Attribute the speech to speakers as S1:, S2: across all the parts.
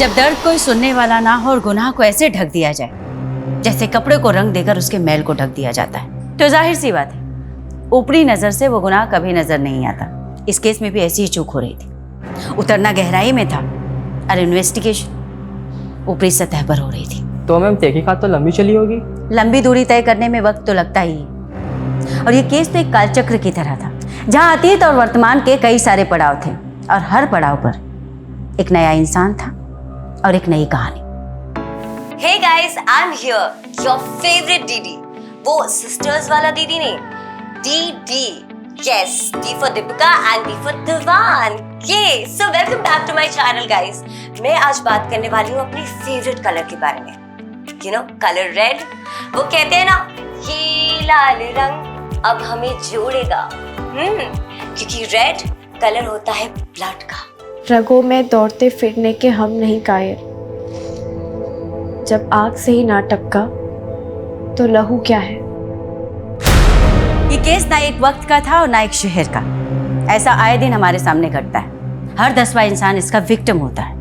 S1: जब दर्द कोई सुनने वाला ना हो और गुनाह को ऐसे ढक दिया जाए जैसे कपड़े को रंग देकर उसके मैल को ढक दिया जाता है, तो जाहिर सी बात है ऊपरी नजर से वो गुनाह कभी नजर नहीं आता। इस केस में भी ऐसी ही चूक हो रही थी। उतरना गहराई में था और इन्वेस्टिगेशन ऊपरी सतह पर हो रही थी।
S2: तो मैम तहकीकात तो लंबी चली होगी।
S1: लंबी दूरी तय करने में वक्त तो लगता ही है। और ये केस तो एक कालचक्र की तरह था जहां अतीत और वर्तमान के कई सारे पड़ाव थे और हर पड़ाव पर एक नया इंसान था और एक नई कहानी।
S3: Hey guys, I'm here, your favorite दीदी। वो सिस्टर्स वाला दीदी नहीं, DD। Yes, D for Deepika and D for Divan। Yay! So welcome back to my channel guys। मैं आज बात करने वाली हूँ अपनी फेवरेट कलर के बारे में। You know, colour red. वो कहते हैं ना, ये लाल रंग अब हमें जोड़ेगा। क्योंकि रेड कलर होता है ब्लड का।
S4: रगों में दौड़ते फिरने के हम नहीं कायर, जब आग से ही ना टपका तो लहू क्या है।
S1: ये केस ना एक वक्त का था और ना एक शहर का। ऐसा आए दिन हमारे सामने घटता है। हर 10वां इंसान इसका विक्टिम होता है,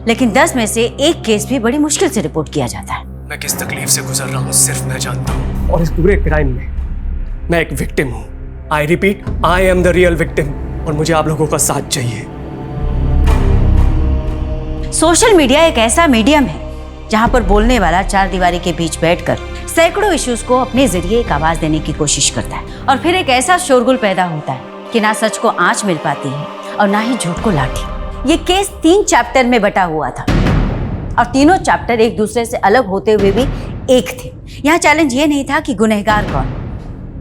S1: लेकिन 10 में से एक केस भी बड़ी मुश्किल से रिपोर्ट किया जाता है।
S5: मैं किस तकलीफ से गुजर रहा हूँ सिर्फ मैं जानता हूँ, और इस पूरे क्राइम में मैं एक विक्टिम हूँ। I repeat, I am the real victim, और मुझे आप लोगों का साथ चाहिए।
S1: सोशल मीडिया एक ऐसा मीडियम है जहां पर बोलने वाला चार दीवारी के बीच बैठकर सैकड़ों इश्यूज को अपने जरिए एक आवाज देने की कोशिश करता है, और फिर एक ऐसा शोरगुल पैदा होता है कि ना सच को आंच मिल पाती है और ना ही झूठ को लाठी। ये केस 3 चैप्टर में बटा हुआ था और तीनों चैप्टर एक दूसरे से अलग होते हुए भी एक थे। यहाँ चैलेंज ये नहीं था कि गुनहगार कौन,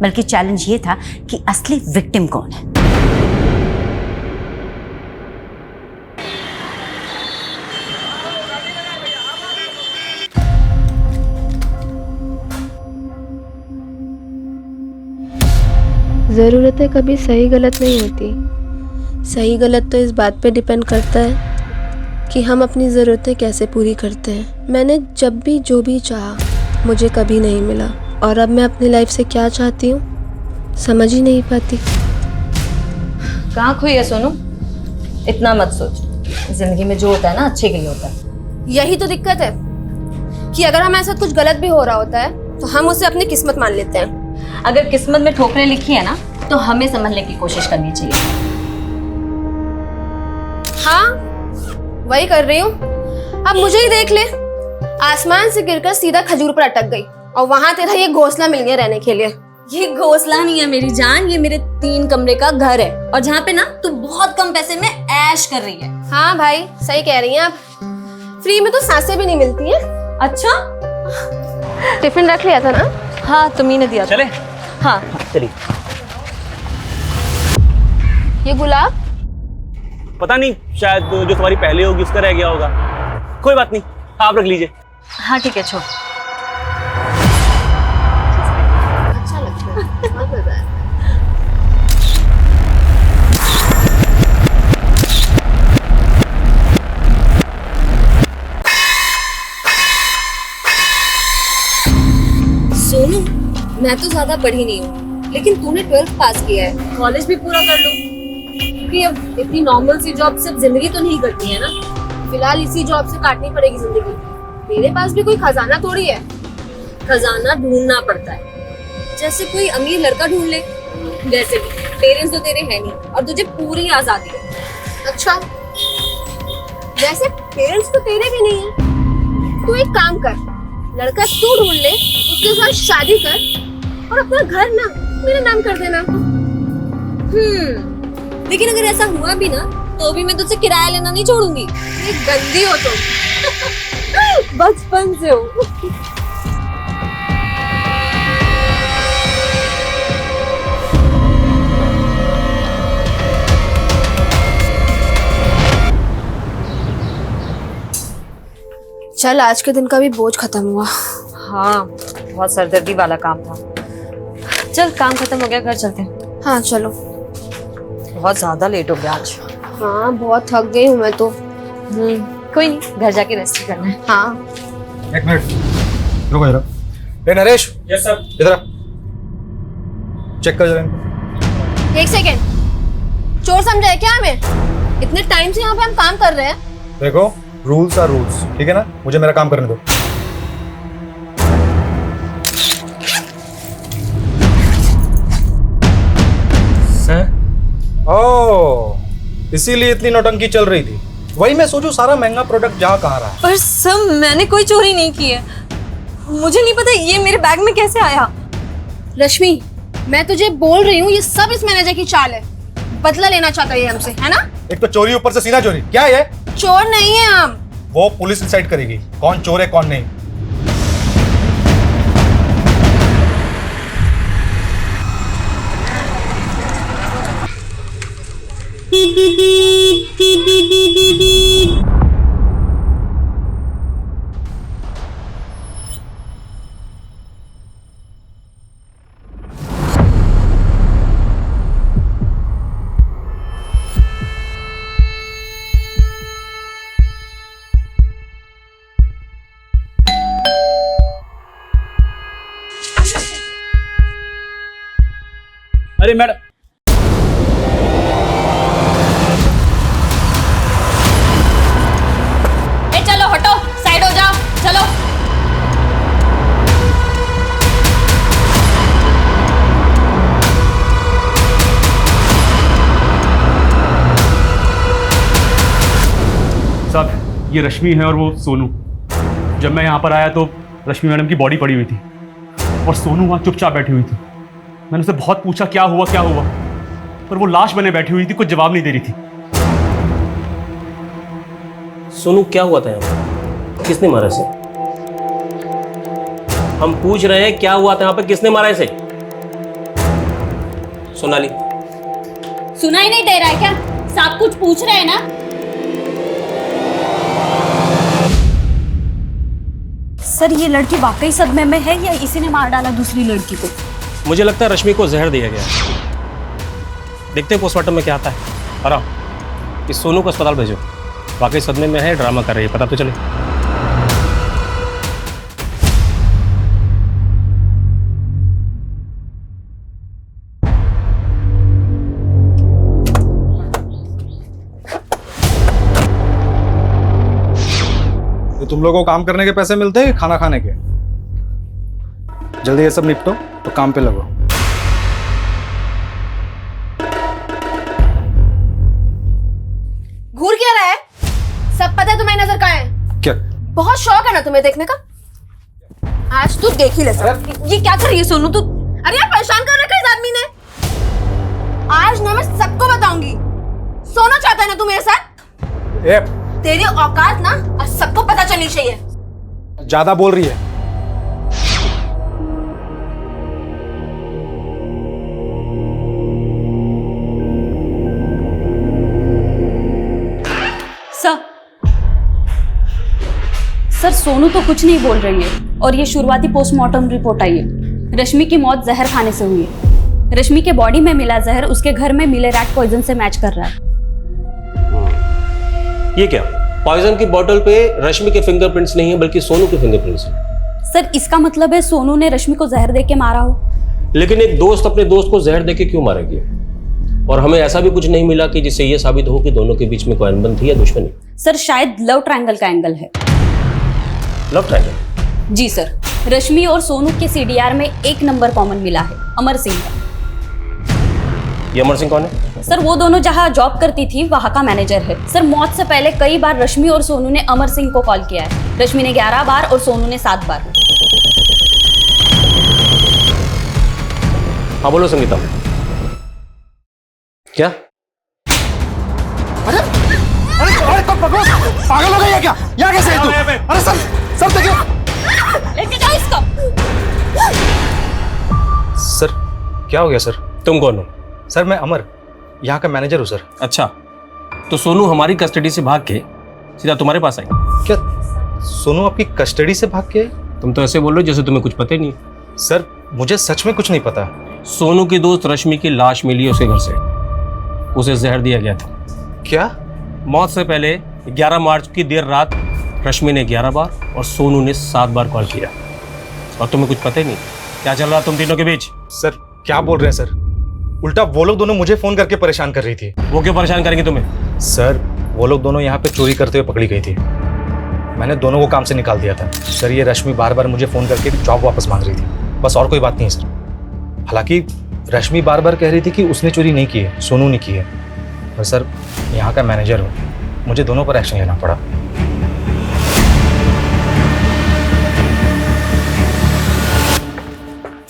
S1: बल्कि चैलेंज ये था कि असली विक्टिम कौन है।
S4: ज़रूरतें कभी सही गलत नहीं होती। सही गलत तो इस बात पे डिपेंड करता है कि हम अपनी ज़रूरतें कैसे पूरी करते हैं। मैंने जब भी जो भी चाहा मुझे कभी नहीं मिला, और अब मैं अपनी लाइफ से क्या चाहती हूँ समझ ही नहीं पाती।
S6: कहाँ खोई है सोनू? इतना मत सोच, जिंदगी में जो होता है ना अच्छे के लिए होता है।
S7: यही तो दिक्कत है कि अगर हमारे साथ कुछ गलत भी हो रहा होता है तो हम उसे अपनी किस्मत मान लेते हैं।
S6: अगर किस्मत में ठोकरें लिखी है ना तो हमें समझने की कोशिश करनी चाहिए।
S7: हाँ, वही कर रही हूँ। अब मुझे ही देख ले, आसमान से गिरकर सीधा खजूर पर अटक गई और वहां तेरा ये घोंसला मिल गया रहने के लिए।
S6: ये घोंसला नहीं है मेरी जान, ये मेरे 3 कमरे का घर है, और जहाँ पे ना तू बहुत कम पैसे में ऐश कर रही है।
S7: हाँ भाई, सही कह रही हैं आप। फ्री में तो सांसें भी नहीं मिलती हैं।
S6: अच्छा,
S7: टिफिन रख लिया था ना?
S6: हाँ तुम्ही ने दिया।
S5: चले?
S6: हाँ
S5: चलिए।
S7: ये गुलाब
S5: पता नहीं, शायद जो तुम्हारी पहले होगी उसका रह गया होगा। कोई बात नहीं, आप रख लीजिए।
S6: हाँ ठीक है, छोड़।
S7: अच्छा लगता है, बहुत मजा है।
S6: सोनू, मैं तो ज्यादा पढ़ी नहीं हूँ, लेकिन तूने 12th पास किया है, कॉलेज भी पूरा कर लो। क्योंकि अब इतनी नॉर्मल सी जॉब सिर्फ जिंदगी तो नहीं करती है ना।
S7: फिलहाल इसी जॉब से काटनी पड़ेगी जिंदगी। मेरे पास भी कोई खजाना थोड़ी है।
S6: खजाना ढूंढना पड़ता है, जैसे कोई अमीर लड़का ढूंढ ले। वैसे भी पेरेंट्स तो तेरे हैं नहीं और तुझे पूरी आजादी है।
S7: अच्छा, वैसे पेरेंट्स तो तेरे भी नहीं है। तू एक काम कर, लड़का तू ढूंढ ले, उसके साथ शादी कर और अपना घर ना मेरा नाम कर देना।
S6: लेकिन अगर ऐसा हुआ भी ना तो भी मैं तुझसे किराया लेना नहीं छोड़ूंगी।
S7: ये गंदी हो तुम। बचपन से हो। चल, आज के दिन का भी बोझ खत्म हुआ।
S6: हाँ, बहुत सरदर्दी वाला काम था। चल, काम खत्म हो गया, घर चलते हैं।
S7: हाँ चलो।
S6: बहुत ज्यादा लेट हो गया आज।
S7: हाँ, बहुत थक गई हूँ मैं तो।
S6: कोई नहीं, घर जाके रेस्ट करना है।
S7: हाँ।
S8: एक मिनट रुको जरा। ए नरेश।
S5: Yes sir.
S8: इधर आ, चेक कर जरा इनको।
S7: एक सेकेंड, चोर समझा है क्या हमें? इतने टाइम से यहाँ पे हम काम कर रहे हैं।
S8: देखो, रूल्स आर रूल्स, ठीक है ना? मुझे मेरा काम करने दो।
S5: सर
S8: ओह, इसीलिए इतनी नौटंकी चल रही थी। वही मैं सोचूं सारा महंगा प्रोडक्ट जहाँ कहाँ रहा है।
S6: पर सर मैंने कोई चोरी नहीं की है, मुझे नहीं पता ये मेरे बैग में कैसे आया।
S7: रश्मि, मैं तुझे बोल रही हूँ ये सब इस मैनेजर की चाल है। बदला लेना चाहता है ये हमसे, है ना?
S8: एक तो चोरी, ऊपर से सीना चोरी। क्या है?
S7: चोर नहीं है हम।
S8: वो पुलिस डिसाइड करेगी कौन चोर है कौन नहीं।
S9: अरे मैडम,
S6: चलो हटो, साइड हो जाओ, चलो।
S9: साहब ये रश्मि है और वो सोनू। जब मैं यहाँ पर आया तो रश्मि मैडम की बॉडी पड़ी हुई थी और सोनू वहाँ चुपचाप बैठी हुई थी। मैंने उसे बहुत पूछा क्या हुआ, पर वो लाश बने बैठी हुई थी, कुछ जवाब नहीं दे रही थी।
S10: सोनू क्या हुआ था यहाँ पर? किसने मारा इसे? हम पूछ रहे हैं क्या हुआ था यहाँ पे, किसने मारा इसे? सोनाली,
S6: सुनाई नहीं दे रहा है क्या? सब कुछ पूछ रहे हैं ना?
S1: सर ये लड़की वाकई सदमे में है या इसी ने मार डाला दूसरी लड़की को?
S10: मुझे लगता है रश्मि को जहर दिया गया। देखते हैं पोस्टमार्टम में क्या आता है। और आओ, इस सोनू को अस्पताल भेजो। वाकई सदमे में है, ड्रामा कर रही है, पता तो चले।
S8: तो तुम लोगों को काम करने के पैसे मिलते हैं खाना खाने के? जल्दी ये सब निपटो तो काम पे लगो।
S7: घूर क्या रहा है? सब पता है तुम्हें नजर कहाँ है?
S8: क्या?
S7: बहुत शौक है ना तुम्हें देखने का? आज तू देख ही ले सब। ये क्या कर रही है सोनू तू? अरे यार परेशान कर रखा है इस आदमी ने। आज ना मैं सबको बताऊंगी। सोना चाहता है ना तू मेरे साथ? तेरी औकात ना आज सबको पता चलनी चाहिए।
S8: ज्यादा बोल रही है।
S11: सर सोनू तो कुछ नहीं बोल रही है और ये शुरुआती पोस्टमार्टम रिपोर्ट आई है। रश्मि की मौत जहर खाने से हुई है। रश्मि के बॉडी में मिला जहर उसके घर में मिले रैट पॉइजन से मैच कर रहा है।
S10: ये क्या? पॉइजन की बोतल पे रश्मि के फिंगरप्रिंट्स नहीं है बल्कि सोनू के फिंगरप्रिंट्स हैं।
S11: सर इसका मतलब है सोनू ने रश्मि को जहर देके मारा हो।
S10: लेकिन एक दोस्त अपने दोस्त को जहर देके क्यों मारेगी? और हमें ऐसा भी कुछ नहीं मिला कि जिससे ये साबित हो कि दोनों के बीच में कोई अनबन थी या दुश्मनी।
S11: सर शायद लव ट्रायंगल का एंगल है।
S10: Love triangle?
S11: जी सर, रश्मि और सोनू के सीडीआर में एक नंबर कॉमन मिला है, अमर सिंह का।
S10: ये अमर सिंह कौन है?
S11: सर वो दोनों जहां जॉब करती थी वहां का मैनेजर है। सर मौत से पहले कई बार रश्मि और सोनू ने अमर सिंह को कॉल किया है। रश्मि ने 11 बार और सोनू ने 7 बार।
S10: हाँ बोलो संगीता। क्या?
S8: अरे पागल हो गई है क्या? यहाँ कैसे है तू? अरे सर देखिए।
S11: लेके जाओ इसको।
S8: सर क्या हो गया सर?
S10: तुम कौन हो?
S8: सर मैं अमर, यहाँ का मैनेजर हूँ सर।
S10: अच्छा, तो सोनू हमारी कस्टडी से भाग के सीधा तुम्हारे पास आई?
S8: क्या सोनू आपकी कस्टडी से भाग के?
S10: तुम तो ऐसे बोल रहे हो जैसे तुम्हें कुछ पता ही नहीं।
S8: सर मुझे सच में कुछ नहीं पता।
S10: सोनू की दोस्त रश्मि की लाश मिली उसके घर से, उसे जहर दिया गया था।
S8: क्या?
S10: मौत से पहले 11 मार्च की देर रात रश्मि ने 11 बार और सोनू ने 7 बार कॉल किया और तुम्हें कुछ पता ही नहीं। क्या चल रहा तुम तीनों के बीच?
S8: सर क्या बोल रहे हैं सर? उल्टा वो लोग दोनों मुझे फोन करके परेशान कर रही थी।
S10: वो क्यों परेशान करेंगे तुम्हें?
S8: सर वो लोग दोनों यहाँ पे चोरी करते हुए पकड़ी गई थी। मैंने दोनों को काम से निकाल दिया था सर। ये रश्मि बार बार मुझे फ़ोन करके जॉब वापस मांग रही थी, बस और कोई बात नहीं है सर। हालांकि रश्मि बार बार कह रही थी कि उसने चोरी नहीं की है, सोनू ने की है। पर सर यहाँ का मैनेजर हूँ, मुझे दोनों पर एक्शन लेना पड़ा।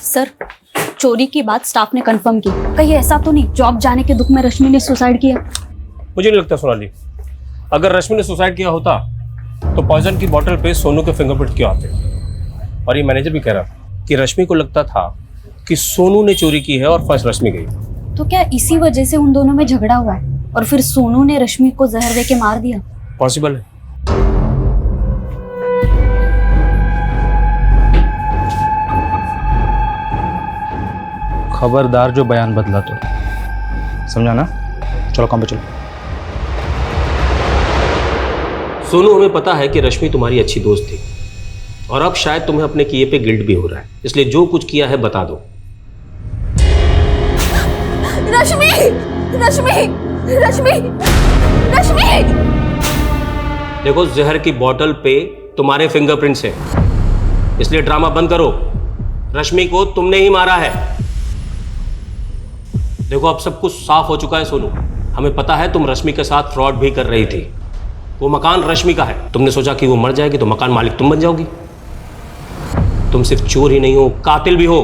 S11: सर, चोरी की बात स्टाफ ने कंफर्म की। कहीं ऐसा तो नहीं जॉब जाने के दुख में रश्मि ने सुसाइड किया?
S10: मुझे नहीं लगता सोनाली, अगर रश्मि ने सुसाइड किया होता तो पॉइजन की बोतल पे सोनू के फिंगरप्रिंट क्यों आते? और ये मैनेजर भी कह रहा कि रश्मि को लगता था कि सोनू ने चोरी की है और फर्स्ट रश्मि गई।
S11: तो क्या इसी वजह से उन दोनों में झगड़ा हुआ है और फिर सोनू ने रश्मि को जहर दे के मार दिया?
S10: पॉसिबल है।
S8: खबरदार जो बयान बदला तो, समझा ना? चलो काम पे चलो।
S10: सोनू, हमें पता है कि रश्मि तुम्हारी अच्छी दोस्त थी और अब शायद तुम्हें अपने किए पे गिल्ट भी हो रहा है, इसलिए जो कुछ किया है बता दो।
S7: रश्मि रश्मि रश्मि रश्मि
S10: देखो, जहर की बोतल पे तुम्हारे फिंगरप्रिंट्स हैं, इसलिए ड्रामा बंद करो। रश्मि को तुमने ही मारा है। देखो, अब सब कुछ साफ हो चुका है सोनू। हमें पता है तुम रश्मि के साथ फ्रॉड भी कर रही थी। वो मकान रश्मि का है। तुमने सोचा कि वो मर जाएगी तो मकान मालिक तुम बन जाओगी। तुम सिर्फ चोर ही नहीं हो, कातिल भी हो।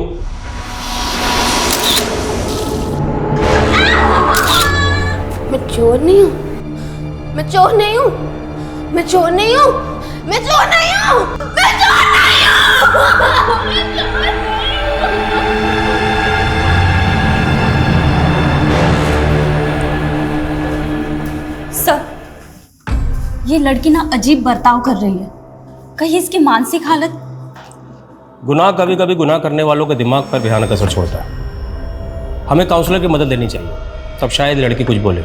S7: मैं चोर नहीं हूँ, मैं चोर नहीं हूँ, मैं चोर नहीं हूँ, मैं चोर नहीं हूँ, मैं चोर नहीं हूँ।
S11: सर, ये लड़की ना अजीब बर्ताव कर रही है। कहीं इसकी मानसिक हालत?
S10: गुनाह कभी कभी गुनाह करने वालों के दिमाग पर भयानक असर छोड़ता है। हमें काउंसलर की मदद लेनी चाहिए, तब शायद लड़की कुछ बोले।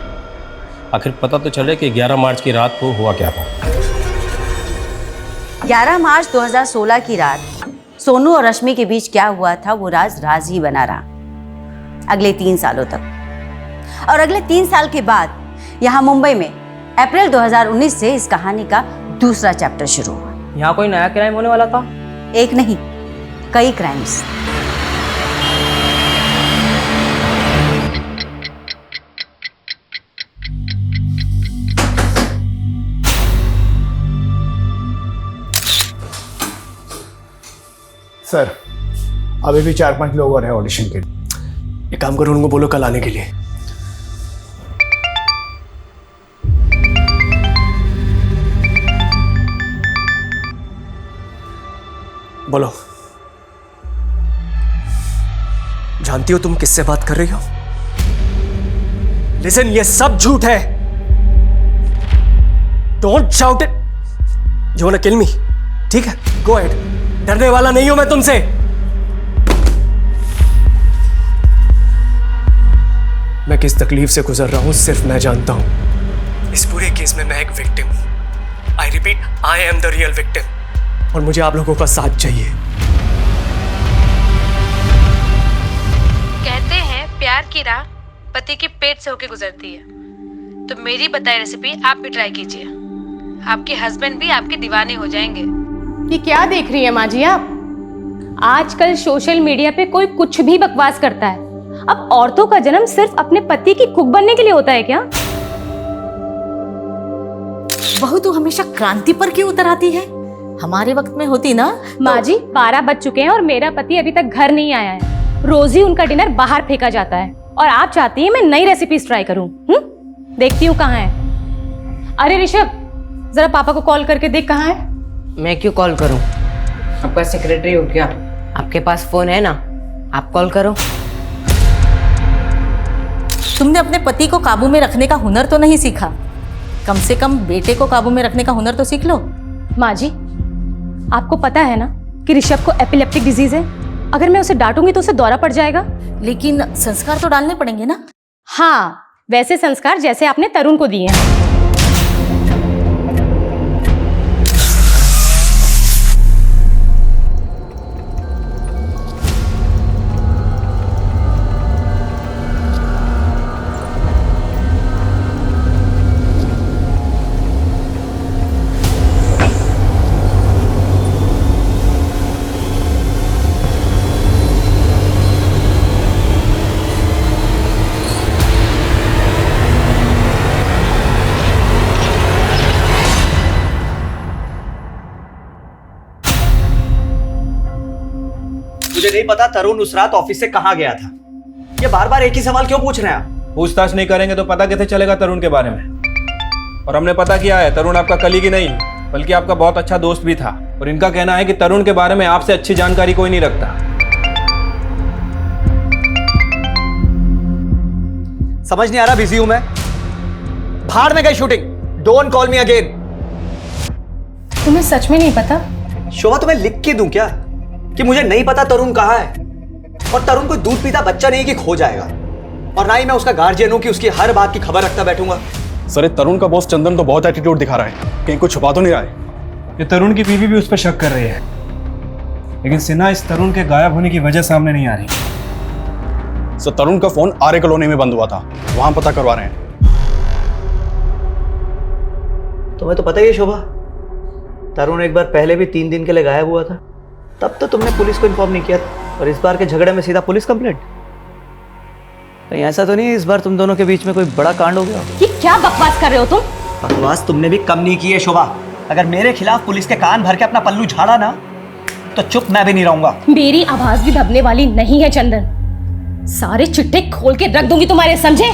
S10: आखिर पता तो चले कि 11 मार्च की रात को हुआ क्या था।
S1: 11 मार्च 2016 की रात सोनू और रश्मि के बीच क्या हुआ था वो राज ही बना रहा अगले 3 सालों तक। और अगले 3 साल के बाद यहाँ मुंबई में अप्रैल 2019 से इस कहानी का दूसरा चैप्टर शुरू हुआ।
S2: यहाँ कोई नया क्राइम होने वाला था?
S1: एक नहीं, कई क्राइम्स।
S5: सर अभी भी 4-5 लोग और हैं ऑडिशन के लिए। एक काम करो, उनको बोलो कल आने के लिए। बोलो। जानती हो तुम किससे बात कर रही हो? लिसन, ये सब झूठ है। Don't shout it. You want to kill me? ठीक है, गो अहेड। डरने वाला नहीं हूं मैं तुमसे। मैं किस तकलीफ से गुजर रहा हूं सिर्फ मैं जानता हूं। इस पूरे केस में मैं एक विक्टिम हूं। I repeat, I am the real victim. और मुझे आप लोगों का साथ चाहिए।
S12: कहते हैं प्यार की राह पति के पेट से होके गुजरती है, तो मेरी बताई रेसिपी आप भी ट्राई कीजिए। आपके हस्बैंड भी आपके दीवाने हो जाएंगे।
S13: ये क्या देख रही है माँ जी आप? आजकल सोशल मीडिया पे कोई कुछ भी बकवास करता है। अब औरतों का जन्म सिर्फ अपने पति की कुक बनने के लिए होता है क्या?
S14: बहू तो हमेशा क्रांति पर क्यों उतर आती है? हमारे वक्त में होती ना।
S13: माँ जी 12 बज चुके हैं और मेरा पति अभी तक घर नहीं आया है। रोज ही उनका डिनर बाहर फेंका जाता है और आप चाहती हैं मैं नई रेसिपीज ट्राई करूं? देखती हूँ कहाँ है। अरे ऋषभ, जरा पापा को कॉल करके देख कहाँ है।
S2: मैं क्यों कॉल करूं? आपका सेक्रेटरी हो क्या? आपके पास फोन है ना, आप कॉल करो।
S14: तुमने अपने पति को काबू में रखने का हुनर तो नहीं सीखा? कम से कम बेटे को काबू में रखने का हुनर तो सीख लो।
S13: माँ जी, आपको पता है ना कि ऋषभ को एपिलेप्टिक डिजीज है। अगर मैं उसे डांटूंगी तो उसे दौरा पड़ जाएगा।
S14: लेकिन संस्कार तो डालने पड़ेंगे ना।
S13: हाँ, वैसे संस्कार जैसे आपने तरुण को दिए हैं।
S15: मुझे नहीं पता तरुण उस रात ऑफिस से कहाँ गया था। ये बार बार एक ही सवाल क्यों पूछ रहे हैं आप?
S10: पूछताछ नहीं करेंगे तो पता कैसे चलेगा तरुण के बारे में? और हमने पता किया है, तरुण आपका कलीग ही नहीं बल्कि आपका बहुत अच्छा दोस्त भी था। और इनका कहना है कि तरुण के बारे में आपसे अच्छी जानकारी कोई नहीं रखता।
S15: समझ नहीं आ रहा, बिजी हूं मैं। भाड़ में गई shooting. Don't call me again.
S13: तुम्हें सच में नहीं पता?
S15: शोभा, तुम्हें लिख के दूं क्या कि मुझे नहीं पता तरुण कहाँ है? और तरुण कोई दूध पीता बच्चा नहीं कि खो जाएगा। और ना ही मैं उसका गार्जियन हूं कि उसकी हर बात की खबर रखता बैठूंगा।
S9: सर, तरुण का बॉस चंदन तो बहुत एटीट्यूड दिखा रहा है, कहीं कुछ छुपा तो नहीं रहा है।
S10: ये तरुण की बीवी भी उस पर शक कर रही है, लेकिन सिन्हा इस तरुण के गायब होने की वजह सामने नहीं आ रही।
S9: सर, तरुण का फोन आर्य कॉलोनी में बंद हुआ था, वहां पता करवा रहे हैं।
S15: तुम्हें तो पता ही है शोभा, तरुण एक बार पहले भी 3 दिन के लिए गायब हुआ था। तब तो तुमने पुलिस को इन्फॉर्म नहीं किया और इस बार के झगड़े में सीधा पुलिस कंप्लेंट। कहीं ऐसा तो नहीं है इस बार तुम दोनों के बीच में कोई बड़ा कांड हो गया?
S13: ये क्या बकवास कर रहे हो तुम?
S15: बकवास तुमने भी कम नहीं की है शोभा। अगर मेरे खिलाफ पुलिस के कान भर के अपना पल्लू झाड़ा ना तो चुप मैं भी नहीं रहूंगा।
S13: मेरी आवाज भी दबने वाली नहीं है चंदन। सारे चिट्ठे खोल के रख दूंगी तुम्हारे, समझे?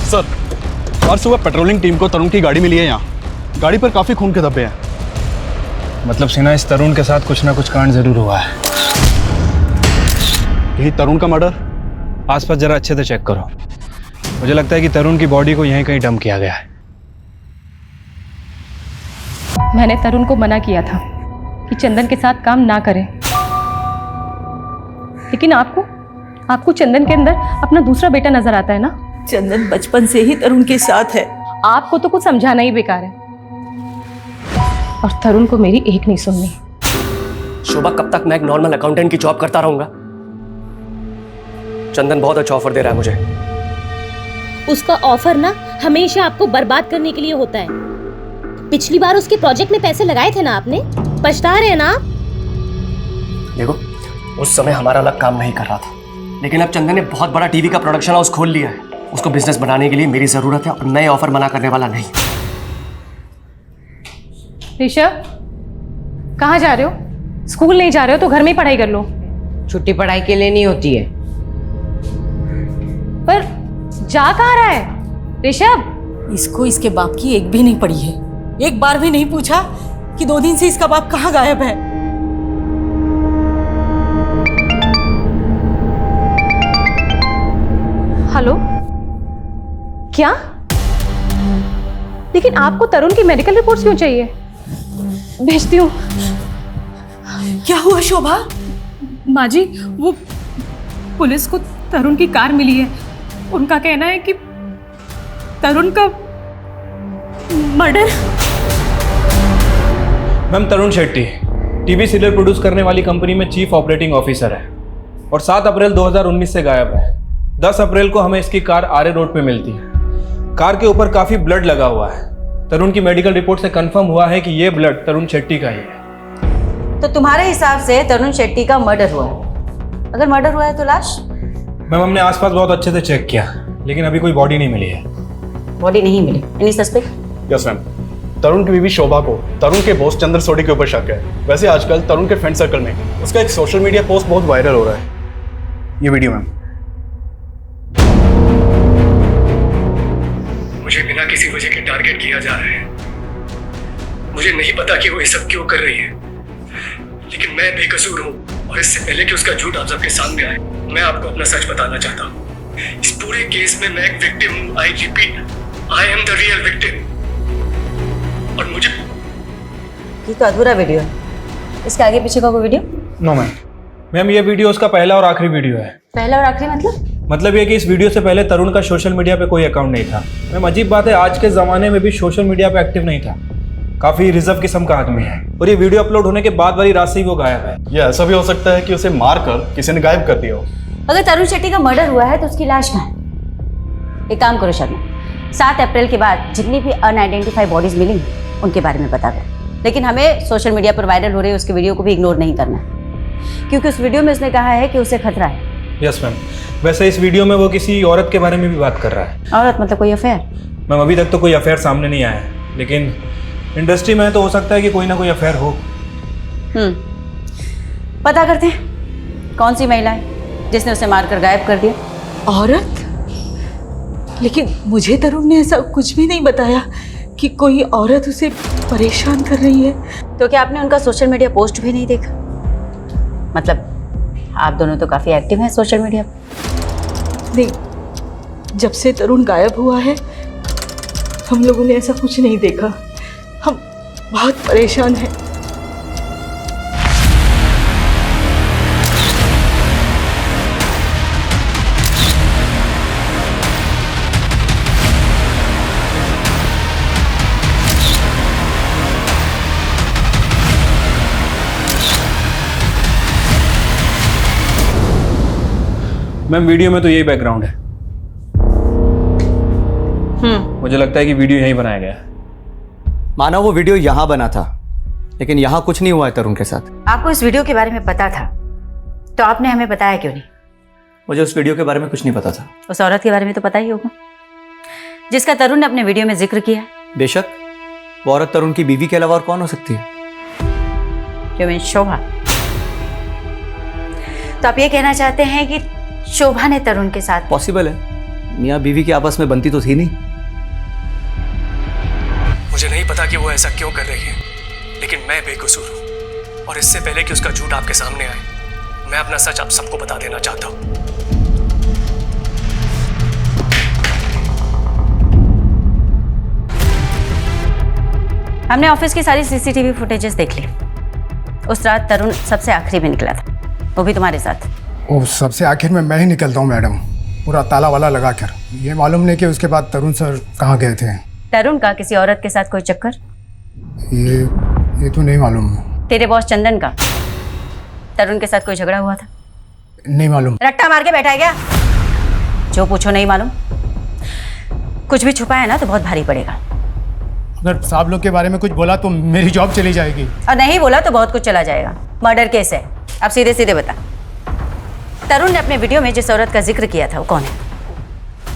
S9: सर, आज सुबह पेट्रोलिंग टीम को तरुण की गाड़ी मिली है यहाँ। गाड़ी पर काफी खून के धब्बे हैं।
S10: मतलब सिन्हा, इस तरुण के साथ कुछ ना कुछ कांड जरूर हुआ है।
S9: यही तरुण का मर्डर?
S10: आसपास जरा अच्छे से चेक करो। मुझे लगता है कि तरुण की बॉडी को यहीं कहीं डंप किया गया है।
S13: मैंने तरुण को मना किया था कि चंदन के साथ काम ना करें, लेकिन आपको चंदन के अंदर अपना दूसरा बेटा नजर आता है ना?
S14: चंदन बचपन से ही तरुण के साथ है।
S13: आपको तो कुछ समझाना ही बेकार है, और तरुण को मेरी एक नहीं सुननी।
S5: शोभा, कब तक मैं एक नॉर्मल अकाउंटेंट की जॉब करता रहूंगा? चंदन बहुत अच्छा ऑफर दे रहा है मुझे।
S11: उसका ऑफर ना हमेशा आपको बर्बाद करने के लिए होता है। पिछली बार उसके प्रोजेक्ट में पैसे लगाए थे ना आपने, पछता रहे हैं ना?
S5: देखो, उस समय हमारा अलग काम नहीं कर रहा था, लेकिन अब चंदन ने बहुत बड़ा टीवी का प्रोडक्शन हाउस खोल लिया है। उसको बिजनेस बनाने के लिए मेरी जरूरत है और मैं ऑफर मना करने वाला नहीं।
S13: ऋषभ, कहाँ जा रहे हो? स्कूल नहीं जा रहे हो तो घर में ही पढ़ाई कर लो।
S2: छुट्टी पढ़ाई के लिए नहीं होती है।
S13: पर जा कहाँ रहा है ऋषभ?
S14: इसको इसके बाप की एक भी नहीं पड़ी है। एक बार भी नहीं पूछा कि 2 दिन से इसका बाप कहाँ गायब है।
S13: हेलो, क्या? लेकिन आपको तरुण की मेडिकल रिपोर्ट्स क्यों चाहिए? भेजती हूँ।
S14: क्या हुआ शोभा?
S13: माँ जी, वो पुलिस को तरुण की कार मिली है। उनका कहना है कि तरुण का मर्डर।
S10: मैम, तरुण शेट्टी टीवी सीरियल प्रोड्यूस करने वाली कंपनी में चीफ ऑपरेटिंग ऑफिसर है और 7 अप्रैल 2019 से गायब है। 10 अप्रैल को हमें इसकी कार आर्य रोड पे मिलती है। कार के ऊपर काफी ब्लड लगा हुआ है। तरुण की मेडिकल रिपोर्ट से कंफर्म हुआ है कि ये ब्लड तरुण शेट्टी का ही है।
S1: तो तुम्हारे हिसाब से तरुण शेट्टी का मर्डर हुआ है? अगर मर्डर हुआ है तो लाश?
S10: मैम, हमने आसपास बहुत अच्छे से चेक किया, लेकिन अभी कोई बॉडी नहीं मिली है।
S1: बॉडी नहीं मिली? Any suspect?
S9: Yes ma'am, Tarun की बीवी शोभा को तरुण के बॉस चंद्र सोडी के ऊपर शक है। वैसे आजकल तरुण के फ्रेंड सर्कल में उसका एक सोशल मीडिया पोस्ट बहुत वायरल हो रहा है। ये वीडियो मैम।
S5: मुझे बिना किसी वजह के टारगेट किया जा रहा है। मुझे नहीं पता कि वो ये सब क्यों कर रही है, लेकिन मैं बेकसूर हूँ और इससे पहले कि उसका झूठ आप सबके सामने आए, मैं आपको अपना सच बताना चाहता हूँ। इस पूरे केस में मैं एक विक्टिम हूँ। I repeat, I am the real victim. और मुझे
S1: ये तो अधूरा वीडियो है। इसके आगे पीछे का कोई वीडियो?
S10: नो मैम, ये वीडियो उसका पहला और आखिरी वीडियो है।
S1: पहला और आखिरी मतलब
S10: ये कि इस वीडियो से पहले तरुण का सोशल मीडिया पे कोई अकाउंट नहीं था। मैम, अजीब बात है, आज के ज़माने में भी सोशल मीडिया पे एक्टिव नहीं था। काफ़ी रिजर्व किस्म का आदमी है और ये वीडियो अपलोड होने के बाद वाली रात से ही वो गायब है।
S9: ये ऐसा भी हो सकता है कि उसे मार कर किसी ने गायब कर दिया हो।
S1: अगर तरुण शेट्टी का मर्डर हुआ है तो उसकी लाश कहाँ है? एक काम करो शर्मा, 7 अप्रैल के बाद जितनी भी अनआइडेंटिफाइड बॉडीज मिली उनके बारे में बता दो, लेकिन हमें सोशल मीडिया पर वायरल हो रही है उसके वीडियो को भी इग्नोर नहीं करना है। क्योंकि उस वीडियो में उसने कहा है कि उसे खतरा है।
S8: Yes ma'am. वैसे इस वीडियो में वो किसी औरत के बारे में भी बात कर रहा है।
S1: औरत मतलब कोई अफेयर?
S8: मैम अभी तक तो कोई अफेयर सामने नहीं आया है, लेकिन इंडस्ट्री में तो हो सकता है कि कोई ना कोई अफेयर हो।
S1: पता करते हैं कौन सी महिला है जिसने उसे मारकर गायब कर दिया।
S14: औरत? लेकिन मुझे तरुण ने ऐसा कुछ भी नहीं बताया कि कोई औरत उसे परेशान कर रही है।
S1: तो क्या आपने उनका सोशल मीडिया पोस्ट भी नहीं देखा? मतलब आप दोनों तो काफी एक्टिव हैं सोशल मीडिया पर।
S14: नहीं, जब से तरुण गायब हुआ है हम लोगों ने ऐसा कुछ नहीं देखा। हम बहुत परेशान हैं।
S8: मैम वीडियो में तो यही बैकग्राउंड है। मुझे लगता है कि वीडियो यहीं बनाया गया है।
S15: माना वो वीडियो यहाँ बना था, लेकिन यहाँ कुछ नहीं हुआ है तरुण के साथ।
S1: आपको इस वीडियो के बारे में पता था तो आपने हमें बताया क्यों नहीं?
S15: मुझे उस वीडियो के बारे में कुछ नहीं पता था।
S1: उस औरत के बारे में तो पता ही होगा जिसका तरुण ने अपने वीडियो में जिक्र किया।
S15: बेशक, वो औरत तरुण की बीवी के अलावा और कौन हो सकती है?
S1: You mean शोभा? तो आप ये कहना चाहते हैं कि शोभा ने तरुण के साथ?
S15: पॉसिबल है, मियाँ बीवी की आपस में बनती तो थी नहीं।
S5: मुझे नहीं पता कि वो ऐसा क्यों कर रही है, लेकिन मैं बेकसूर हूँ और इससे पहले कि उसका झूठ आपके सामने आए, मैं अपना सच आप सबको बता देना चाहता हूँ।
S1: हमने ऑफिस की सारी सीसीटीवी फुटेजेस देख ली। उस रात तरुण सबसे आखिरी में निकला था, वो भी तुम्हारे साथ।
S16: वो सबसे आखिर में मैं ही निकलता हूँ मैडम, पूरा ताला वाला लगा कर। ये मालूम नहीं कि उसके बाद तरुण सर कहाँ गए थे।
S1: तरुण का किसी औरत के साथ कोई चक्कर?
S16: ये तो नहीं मालूम।
S1: तेरे बॉस चंदन का तरुण के साथ कोई झगड़ा हुआ था?
S16: नहीं मालूम।
S1: रट्टा मार के बैठा है क्या? जो पूछो नहीं मालूम। कुछ भी छुपा है ना तो बहुत भारी पड़ेगा।
S16: अगर साहब लोग के बारे में कुछ बोला तो मेरी जॉब चली जाएगी।
S1: और नहीं बोला तो बहुत कुछ चला जाएगा। मर्डर केस है। अब सीधे सीधे बता, तरुण ने अपने वीडियो में जिस औरत का जिक्र किया था वो कौन है?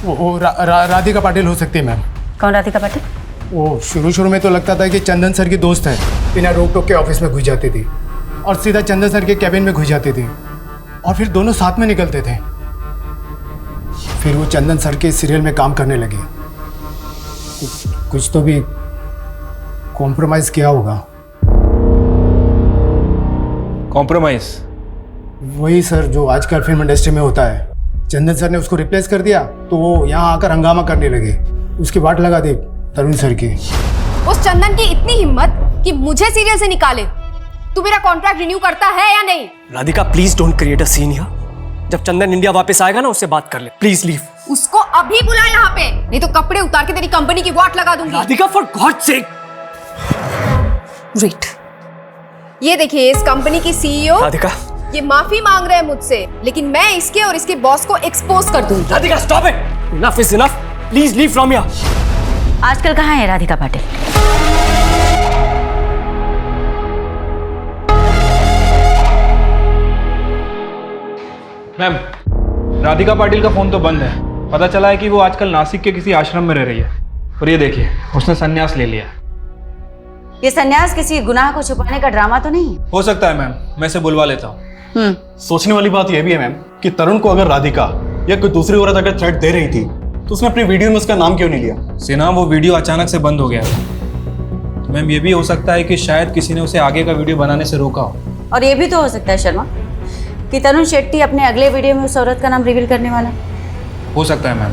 S16: वो राधिका पाटिल हो सकती है मैम।
S1: कौन राधिका पाटिल?
S16: वो शुरू में तो लगता था कि चंदन सर की दोस्त है, बिना रोक टोक के ऑफिस में घुस जाती थी और सीधा चंदन सर के कैबिन में घुस जाती थी और फिर दोनों साथ में निकलते थे। फिर वो चंदन सर के सीरियल में काम करने लगी। कुछ तो भी कॉम्प्रोमाइज किया होगा।
S8: कॉम्प्रोमाइज?
S16: वही सर जो आजकल फिल्म इंडस्ट्री में होता है। चंदन सर ने उसको रिप्लेस कर दिया तो वो यहाँ आकर हंगामा करने लगे। उसकी वाट लगा दी तरुण सर की।
S7: उस चंदन की इतनी हिम्मत कि मुझे सीरियल से निकाले। तू मेरा कॉन्ट्रैक्ट रिन्यू करता है या नहीं?
S5: Radhika please don't create a scene here. जब चंदन इंडिया वापस आएगा ना उससे बात कर ले, प्लीज लीव।
S7: उसको अभी बुला यहाँ पे, नहीं तो कपड़े उतार के तेरी कंपनी की वाट लगा दूंगी।
S5: Radhika for God sake.
S7: Wait, ये देखिए इस कंपनी की सीईओ
S5: राधिका,
S7: ये माफी मांग रहे हैं मुझसे, लेकिन मैं इसके और इसके बॉस को एक्सपोज कर दूंगी।
S5: Radhika stop it, enough is enough, please leave from here.
S1: आजकल कहाँ है राधिका पाटिल?
S8: मैम राधिका पाटिल का फोन तो बंद है। पता चला है कि वो आजकल नासिक के किसी आश्रम में रह रही है। और ये देखिए उसने संन्यास ले लिया।
S1: ये संन्यास किसी गुनाह को छुपाने का ड्रामा तो नहीं?
S8: हो सकता है मैम, मैं इसे बुलवा लेता हूँ।
S9: सोचने वाली बात यह भी है मैम कि तरुण को अगर राधिका या कोई दूसरी औरत अगर थ्रेट दे रही थी तो उसने अपनी वीडियो में उसका नाम क्यों नहीं लिया?
S8: सिन्हा वो वीडियो अचानक से बंद हो गया था। मैम ये भी हो सकता है कि शायद किसी ने उसे आगे का वीडियो बनाने से रोका हो।
S1: और ये भी तो हो सकता है शर्मा कि तरुण शेट्टी अपने अगले वीडियो में उस औरत का नाम रिवील करने वाला।
S8: हो सकता है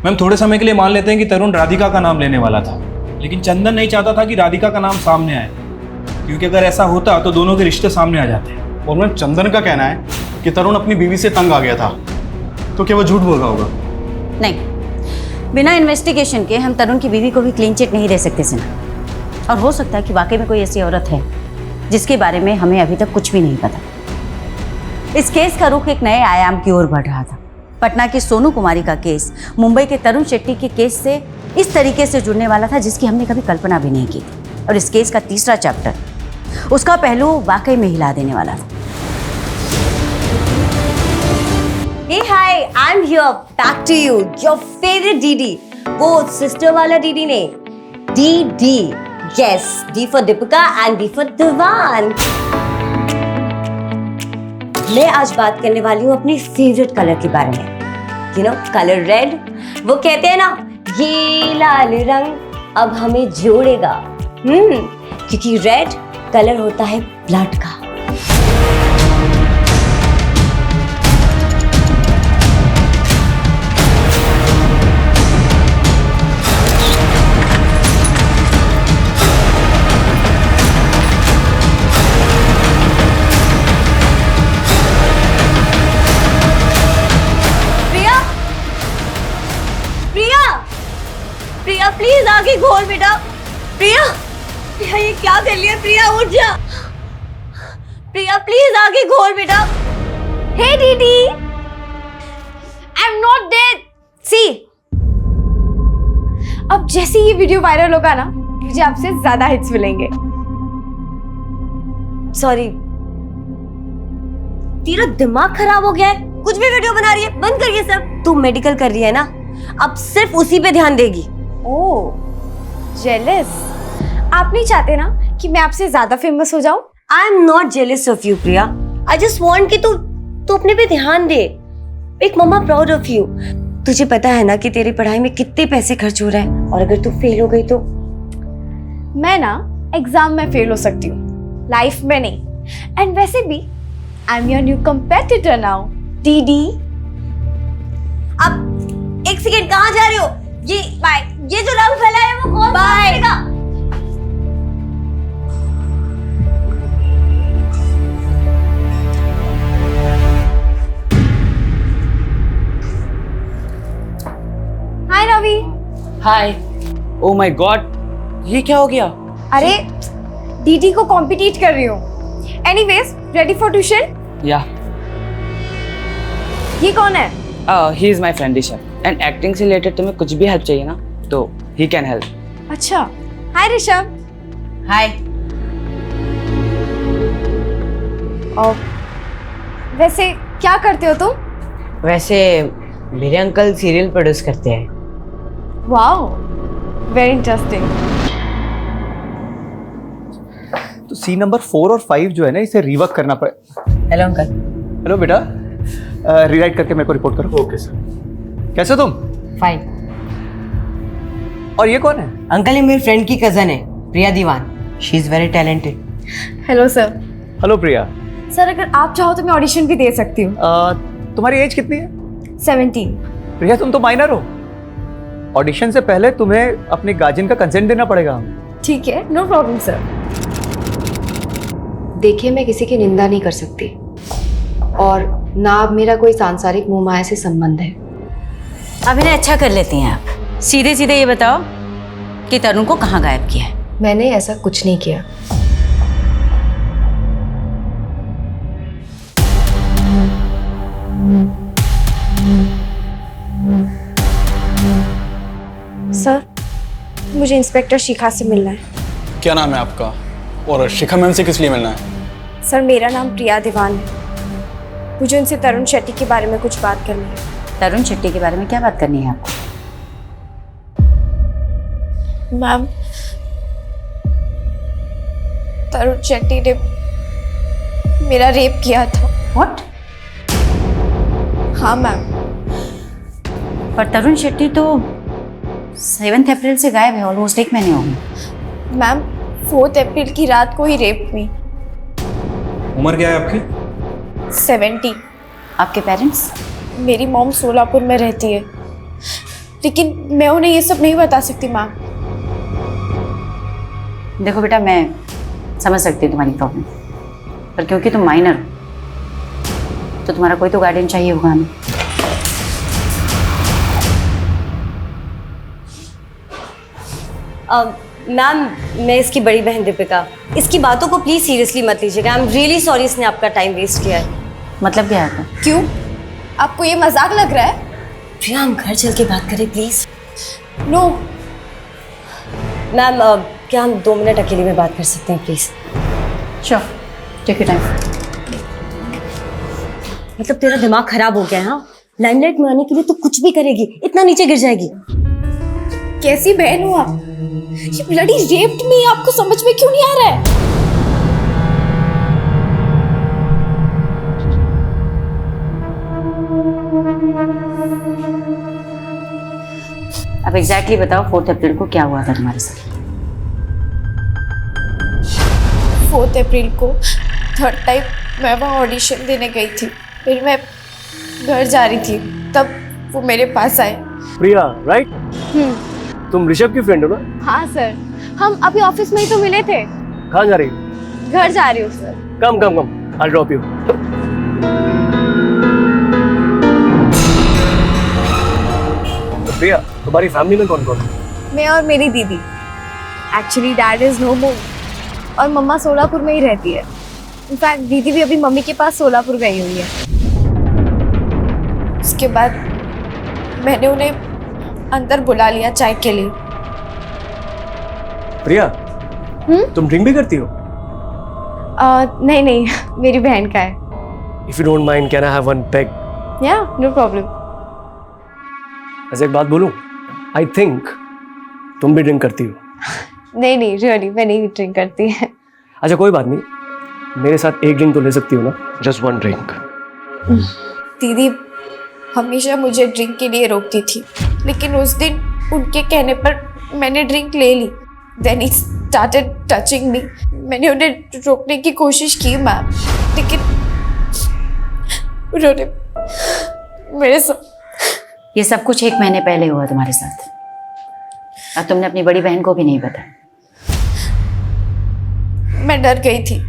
S8: मैम थोड़े समय के लिए मान लेते हैं कि तरुण राधिका का नाम लेने वाला था, लेकिन चंदन नहीं चाहता था कि राधिका का नाम सामने आए, क्योंकि अगर ऐसा होता तो दोनों के रिश्ते सामने आ जाते।
S9: और मैम चंदन का कहना है कि तरुण अपनी बीवी से तंग आ गया था, तो क्या वो झूठ बोल रहा होगा?
S1: नहीं, बिना इन्वेस्टिगेशन के हम तरुण की बीवी को भी क्लीन चिट नहीं दे सकते सिन्हा। और हो सकता है कि वाकई में कोई ऐसी औरत है जिसके बारे में हमें अभी तक कुछ भी नहीं पता। इस केस का रुख एक नए आयाम की ओर बढ़ रहा था। पटना की सोनू कुमारी का केस मुंबई के तरुण शेट्टी के केस से इस तरीके से जुड़ने वाला था जिसकी हमने कभी कल्पना भी नहीं की थी। और इस केस का तीसरा चैप्टर, उसका पहलू वाकई में हिला देने वाला था।
S3: Hey hi, I'm here. Back to you. Your favorite DD. वो sister वाला DD नहीं. DD. Yes, D for Deepika and D for Divan. मैं आज बात करने वाली हूँ अपनी फेवरेट कलर के बारे में. You know, colour red. वो कहते हैं ना, ये लाल रंग अब हमें जोड़ेगा. क्योंकि रेड कलर होता है ब्लड का. प्रिया प्लीज आगे खोल बेटा. प्रिया प्रिया ये क्या कर लिया. प्रिया उठ जा. प्रिया प्लीज आगे खोल बेटा. हे दीदी, आई एम नॉट डेड. सी
S7: अब जैसे ये वीडियो वायरल होगा ना, मुझे आपसे ज्यादा हिट्स मिलेंगे.
S3: सॉरी, तेरा दिमाग खराब हो गया है. कुछ भी वीडियो बना रही है, बंद कर ये सब. तू मेडिकल कर रही है ना, अब सिर्फ उसी पे ध्यान देगी.
S7: ओह जेलस. आप नहीं चाहते ना कि मैं आपसे ज्यादा फेमस हो जाऊं?
S3: I am not jealous of you Priya. I just want कि तू अपने पे ध्यान दे. एक मम्मा प्राउड ऑफ यू. तुझे पता है ना कि तेरी पढ़ाई में कितने पैसे खर्च हो रहे हैं, और अगर तू फेल हो गई तो.
S7: मैं ना एग्जाम में फेल हो सकती हूँ, लाइफ में नहीं. एंड वैसे भी I am your new competitor now. DD.
S3: अब एक सेकेंड, कहाँ जा रहे हो? ये जो रंग फैला है वो कौन करेगा?
S7: हाय रवि.
S17: हाय. ओह माय गॉड, ये क्या हो गया?
S7: अरे डीडी को कॉम्पिटिट कर रही हूँ. Anyways, ready for tuition?
S17: या.
S7: ये कौन है?
S17: He is my friend Rishabh. And acting से रिलेटेड तुम्हें कुछ भी हेल्प चाहिए ना, तो ही कैन हेल्प.
S7: अच्छा. हाय ऋषभ.
S1: हाय.
S7: और वैसे क्या करते हो तुम?
S2: वैसे मेरे अंकल सीरियल प्रोड्यूस करते हैं.
S7: Wow, very interesting.
S15: तो सीन नंबर 4 और 5 जो है ना, इसे रिवर्क करना पड़े.
S2: Hello uncle.
S15: हेलो बेटा, रीराइट करके मेरे को रिपोर्ट करो. Okay sir. कैसे तुम?
S2: फाइन.
S15: और ये कौन है?
S2: अंकल, ये मेरी फ्रेंड की कजन है, Priya Diwan. She is very talented.
S7: Hello sir.
S15: Hello Priya.
S7: Sir अगर आप चाहो तो मैं ऑडिशन भी दे सकती हूँ.
S15: तुम्हारी एज कितनी है?
S7: 17.
S15: प्रिया तुम तो माइनर हो. ऑडिशन से पहले तुम्हें अपने गार्जियन का कंसेंट देना पड़ेगा.
S7: ठीक है, नो प्रॉब्लम सर.
S4: देखिए, मैं किसी की निंदा नहीं कर सकती, और ना अब मेरा कोई सांसारिक मोह माया से संबंध है.
S1: अभिनय अच्छा कर लेती हैं आप. सीधे सीधे ये बताओ कि तरुण को कहाँ गायब किया है?
S4: मैंने ऐसा कुछ नहीं किया. सर, मुझे इंस्पेक्टर शिखा से मिलना है.
S18: क्या नाम है आपका? और शिखा मैम से किस लिए मिलना है?
S7: सर मेरा नाम प्रिया दीवान है. मुझे उनसे तरुण शेट्टी के बारे में कुछ बात करनी है.
S1: तरुण शेट्टी के बारे में क्या बात करनी है आपको?
S7: मैम, तरुण शेट्टी ने मेरा रेप किया था.
S1: व्हाट?
S7: हाँ मैम.
S1: पर तरुण शेट्टी तो 7 अप्रैल से गायब है. ऑलमोस्ट 1 महीने हो गए.
S7: मैम, 4 अप्रैल की रात को ही रेप हुई.
S18: उम्र क्या है आपकी?
S7: 70.
S1: आपके पेरेंट्स?
S7: मेरी मॉम सोलापुर में रहती है, लेकिन मैं उन्हें ये सब नहीं बता सकती मैम.
S1: देखो बेटा, मैं समझ सकती हूँ तुम्हारी प्रॉब्लम, पर क्योंकि तुम माइनर हो तो तुम्हारा कोई तो गार्डियन चाहिए होगा हमें.
S3: मैम, मैं इसकी बड़ी बहन दीपिका. इसकी बातों को प्लीज सीरियसली मत लीजिएगा. आई एम रियली सॉरी इसने आपका टाइम वेस्ट किया है.
S1: मतलब क्या है?
S7: क्यों? आपको ये मजाक लग रहा है?
S3: प्रिया, हम घर चल के बात करें प्लीज.
S7: नो
S3: मैम, क्या हम 2 मिनट अकेले में बात कर सकते हैं please?
S1: Sure, take your time.
S3: मतलब तेरा दिमाग खराब हो गया है? हाँ, लाइमलाइट में आने के लिए तो कुछ भी करेगी, इतना नीचे गिर जाएगी।
S7: कैसी बहन हो आप? ये ब्लडी रेप्ड मी, आपको समझ में क्यों नहीं आ रहा है?
S1: अब एग्जैक्टली बताओ 4 अप्रैल को क्या हुआ था तुम्हारे साथ?
S7: 4 अप्रैल को थर्ड टाइम मैं वहाँ ऑडिशन देने गई थी, फिर मैं घर जा रही थी, तब वो मेरे पास आए।
S5: प्रिया, राइट? तुम ऋषभ की फ्रेंड हो ना?
S7: हाँ सर, हम अभी ऑफिस में ही तो मिले थे।
S5: कहाँ जा रही हो?
S7: घर जा रही हूँ sir.
S5: Come come come, I'll drop you. तो प्रिया, तुम्हारी फैमिली में कौन कौन है?
S7: मैं और मेरी दीदी। एक्चुअली डैड इज नो मोर और मम्मा सोलापुर में ही रहती है। इनफैक्ट दीदी भी अभी मम्मी के पास सोलापुर गई हुई है। उसके बाद मैंने उन्हें अंदर बुला लिया चाय के लिए।
S5: प्रिया, तुम ड्रिंक भी करती हो?
S7: नहीं नहीं, मेरी बहन का है।
S5: If you don't mind, can I have one peg?
S7: या नो प्रॉब्लम।
S5: ऐसे एक बात बोलूं? I think तुम भी ड्रिंक करती हो।
S7: नहीं नहीं, रियली मैं नहीं ड्रिंक करती है।
S5: अच्छा कोई बात नहीं, मेरे साथ एक ड्रिंक तो ले सकती हो ना? Just one drink.
S7: दीदी हमेशा मुझे ड्रिंक के लिए रोकती थी, लेकिन उस दिन उनके कहने पर मैंने ड्रिंक ले ली। Then he started touching me. मैंने उन्हें रोकने की कोशिश की मैम, लेकिन उन्होंने मेरे साथ।
S1: ये सब कुछ 1 महीने पहले हुआ तुम्हारे साथ, और तुमने अपनी बड़ी बहन को भी नहीं बताया।
S7: मैं डर गई थी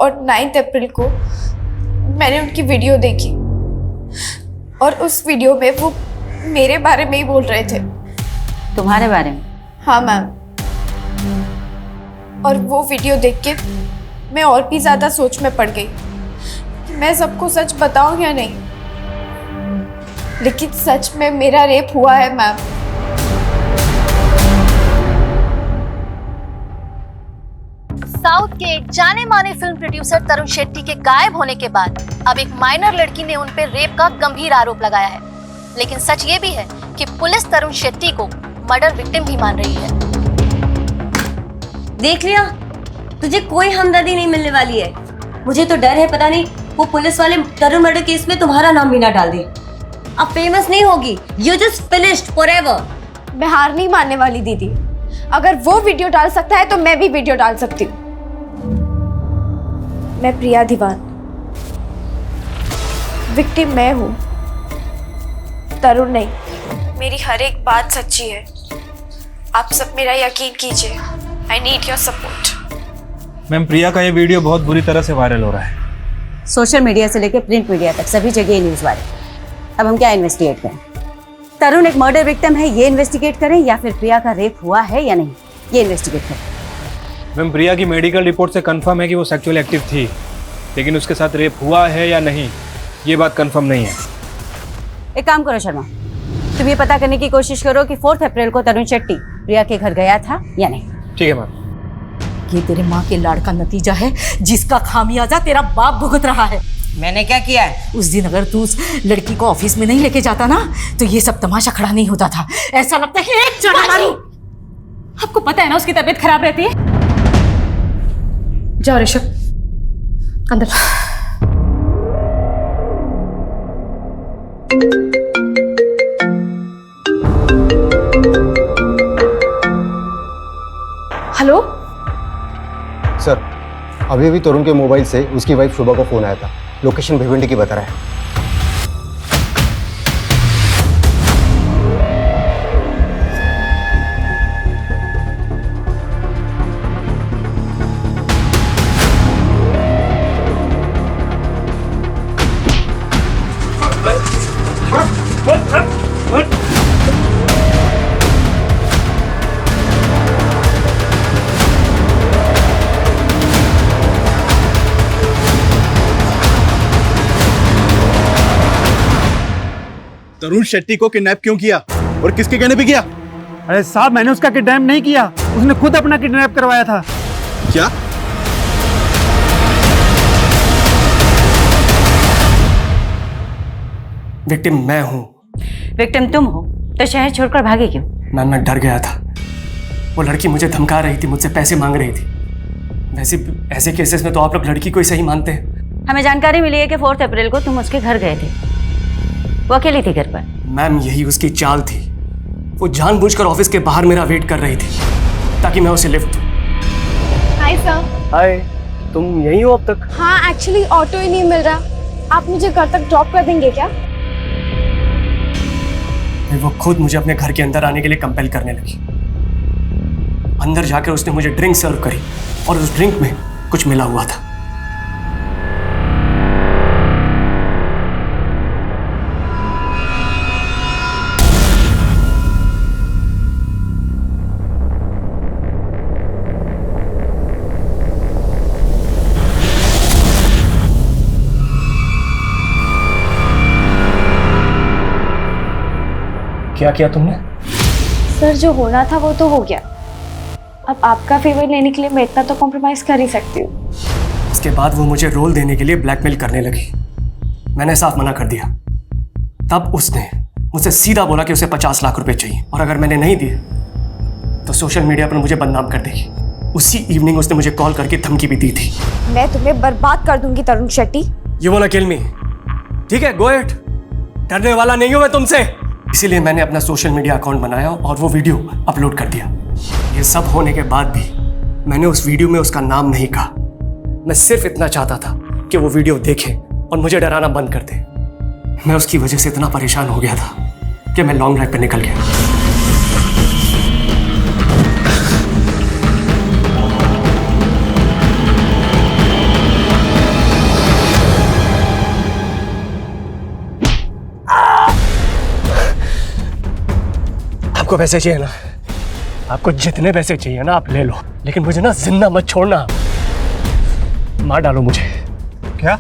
S7: और 9 अप्रैल को मैंने उनकी वीडियो देखी और उस वीडियो में वो मेरे बारे में ही बोल रहे थे।
S1: तुम्हारे बारे में?
S7: हाँ मैम। और वो वीडियो देख के मैं और भी ज्यादा सोच में पड़ गई कि मैं सबको सच बताऊं या नहीं, लेकिन सच में मेरा रेप हुआ है मैम।
S19: साउथ के जाने माने फिल्म प्रोड्यूसर तरुण शेट्टी के गायब होने के बाद अब एक माइनर लड़की ने उन पर रेप का गंभीर आरोप लगाया है। लेकिन सच ये भी है कि पुलिस तरुण शेट्टी को मर्डर विक्टिम भी मान रही है।
S3: देख लिया, तुझे कोई हमदर्दी नहीं मिलने वाली है। मुझे तो डर है, पता नहीं वो पुलिस वाले तरुण मर्डर केस में तुम्हारा नाम भी ना डाल दे। अब फेमस नहीं होगी, यू जस्ट फिनिश्ड फॉरएवर।
S7: मैं हार नहीं मानने वाली दीदी। अगर वो वीडियो डाल सकता है तो मैं भी वीडियो डाल सकती हूँ। मैं प्रिया दीवान, विक्टिम मैं हूँ, तरुण नहीं। मेरी हर एक बात सच्ची है। आप सब मेरा यकीन कीजिए। I need your support.
S8: Ma'am, Priya का ये वीडियो बहुत बुरी तरह से वायरल हो रहा है।
S1: सोशल मीडिया से लेकर प्रिंट मीडिया तक सभी जगह ये न्यूज़ वायरल। अब हम क्या इन्वेस्टिगेट करें? तरुण एक मर्डर विक्टिम है, ये इन्वेस्टिगेट करें, या फिर प्रिया का रेप हुआ है या नहीं, ये इन्वेस्टिगेट करें?
S8: मैम, प्रिया की मेडिकल रिपोर्ट से कंफर्म है कि वो सेक्सुअली एक्टिव थी, लेकिन उसके साथ रेप हुआ है या नहीं, ये बात कंफर्म नहीं है।
S1: एक काम करो शर्मा, तुम ये पता करने की कोशिश करो कि 4 अप्रैल को तरुण शेट्टी प्रिया के घर गया था या नहीं।
S8: ठीक है मैम।
S14: ये तेरे माँ के लाड़ का नतीजा है, जिसका खामियाजा तेरा बाप भुगत रहा है।
S2: मैंने क्या किया है?
S14: उस दिन अगर तू उस लड़की को ऑफिस में नहीं लेके जाता ना, तो ये सब तमाशा खड़ा नहीं होता था। ऐसा लगता है कि एक चढ़ा मारूं।
S13: आपको पता है ना उसकी तबीयत खराब रहती है। जाओ ऋषभ अंदर। हेलो
S20: सर, अभी अभी तरुण के मोबाइल से उसकी वाइफ शुभा को फोन आया था। लोकेशन भिवंडी की बता रहा है।
S18: तरुण शेट्टी को किडनैप क्यों किया और किसके कहने पे किया?
S9: अरे साहब, मैंने उसका किडनैप नहीं किया, उसने खुद अपना किडनैप करवाया था।
S18: क्या?
S5: विक्टिम मैं हूँ।
S1: विक्टिम तुम हो तो शहर छोड़कर भागे क्यों?
S5: मैम मैं डर गया था। वो लड़की मुझे धमका रही थी, मुझसे पैसे मांग रही थी। वैसे ऐसे केसेस में तो आप लोग लड़की को ही सही मानते हैं।
S1: हमें जानकारी मिली है कि 4 अप्रैल को तुम उसके घर गए थे। वो अकेली थी घर पर?
S5: मैम यही उसकी चाल थी। वो जानबूझकर ऑफिस के बाहर मेरा वेट कर रही थी ताकि मैं उसे लिफ्ट दूं।
S7: Hi sir.
S5: हाय, तुम यहीं हो अब तक?
S7: हाँ, एक्चुअली ऑटो ही नहीं मिल रहा। आप मुझे घर तक ड्रॉप कर देंगे क्या?
S5: फिर वो खुद मुझे अपने घर के अंदर आने के लिए कंपेल करने लगी। अंदर जाकर उसने मुझे ड्रिंक सर्व करी और उस ड्रिंक में कुछ मिला हुआ था। क्या किया तुमने?
S7: सर जो होना था वो तो हो गया। अब आपका फेवर लेने के लिए मैं इतना तो कॉम्प्रोमाइज कर ही सकती हूँ।
S5: इसके बाद वो मुझे रोल देने के लिए ब्लैकमेल करने लगी। मैंने साफ मना कर दिया। तब उसने मुझसे सीधा बोला कि उसे 50 लाख रुपए चाहिए और अगर मैंने नहीं दिए तो सोशल मीडिया पर मुझे बदनाम कर देगी। उसी इवनिंग उसने मुझे कॉल करके धमकी भी दी थी।
S7: मैं तुम्हें बर्बाद कर दूंगी Tarun Shetty.
S5: You want to kill me? ठीक है, गो अहेड। डरने वाला नहीं हूं मैं तुमसे। इसीलिए मैंने अपना सोशल मीडिया अकाउंट बनाया और वो वीडियो अपलोड कर दिया। ये सब होने के बाद भी मैंने उस वीडियो में उसका नाम नहीं कहा। मैं सिर्फ इतना चाहता था कि वो वीडियो देखे और मुझे डराना बंद कर दे। मैं उसकी वजह से इतना परेशान हो गया था कि मैं लॉन्ग ड्राइव पे निकल गया। आपको पैसे चाहिए ना? आपको जितने पैसे चाहिए ना आप ले लो, लेकिन मुझे ना जिंदा मत छोड़ना। मार डालो मुझे। क्या?